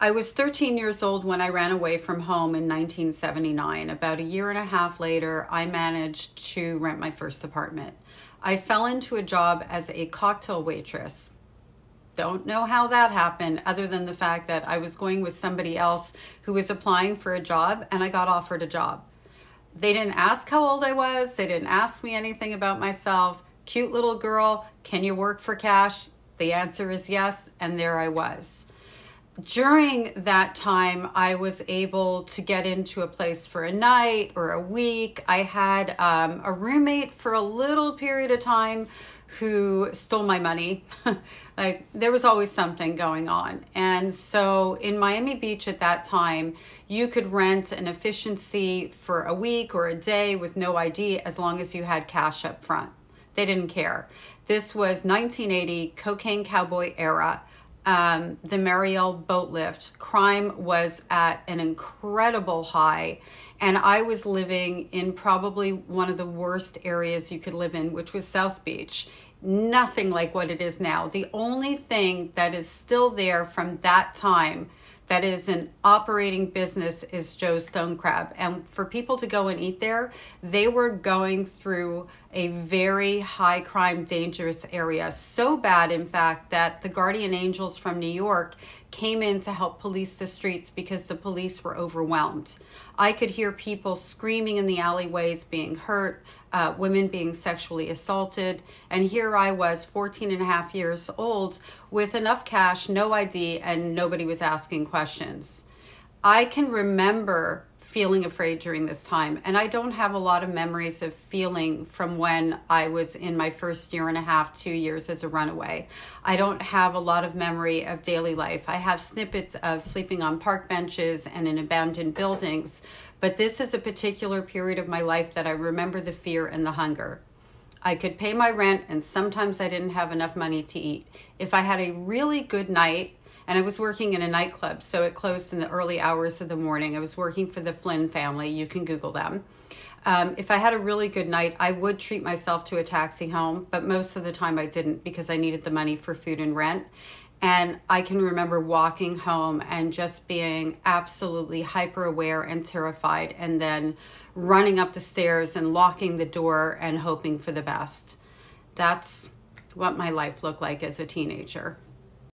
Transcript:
I was 13 years old when I ran away from home in 1979. About a year and a half later, I managed to rent my first apartment. I fell into a job as a cocktail waitress. Don't know how that happened, other than the fact that I was going with somebody else who was applying for a job, and I got offered a job. They didn't ask how old I was. They didn't ask me anything about myself. Cute little girl, can you work for cash? The answer is yes, and there I was. During that time, I was able to get into a place for a night or a week. I had a roommate for a little period of time who stole my money. Like, there was always something going on. And so in Miami Beach at that time, you could rent an efficiency for a week or a day with no ID as long as you had cash up front. They didn't care. This was 1980, cocaine cowboy era. The Mariel boat lift. Crime was at an incredible high, and I was living in probably one of the worst areas you could live in, which was South Beach. Nothing like what it is now. The only thing that is still there from that time that is an operating business is Joe's Stone Crab. And for people to go and eat there, they were going through a very high crime, dangerous area. So bad, in fact, that the guardian angels from New York came in to help police the streets because the police were overwhelmed. I could hear people screaming in the alleyways, being hurt, women being sexually assaulted. And here I was, 14 and a half years old, with enough cash, no ID, and nobody was asking questions. I can remember feeling afraid during this time, and I don't have a lot of memories of feeling from when I was in my first year and a half, 2 years as a runaway. I don't have a lot of memory of daily life. I have snippets of sleeping on park benches and in abandoned buildings, but this is a particular period of my life that I remember the fear and the hunger. I could pay my rent, and sometimes I didn't have enough money to eat. If I had a really good night, and I was working in a nightclub, so it closed in the early hours of the morning. I was working for the Flynn family. You can Google them. If I had a really good night, I would treat myself to a taxi home, but most of the time I didn't because I needed the money for food and rent. And I can remember walking home and just being absolutely hyper aware and terrified, and then running up the stairs and locking the door and hoping for the best. That's what my life looked like as a teenager.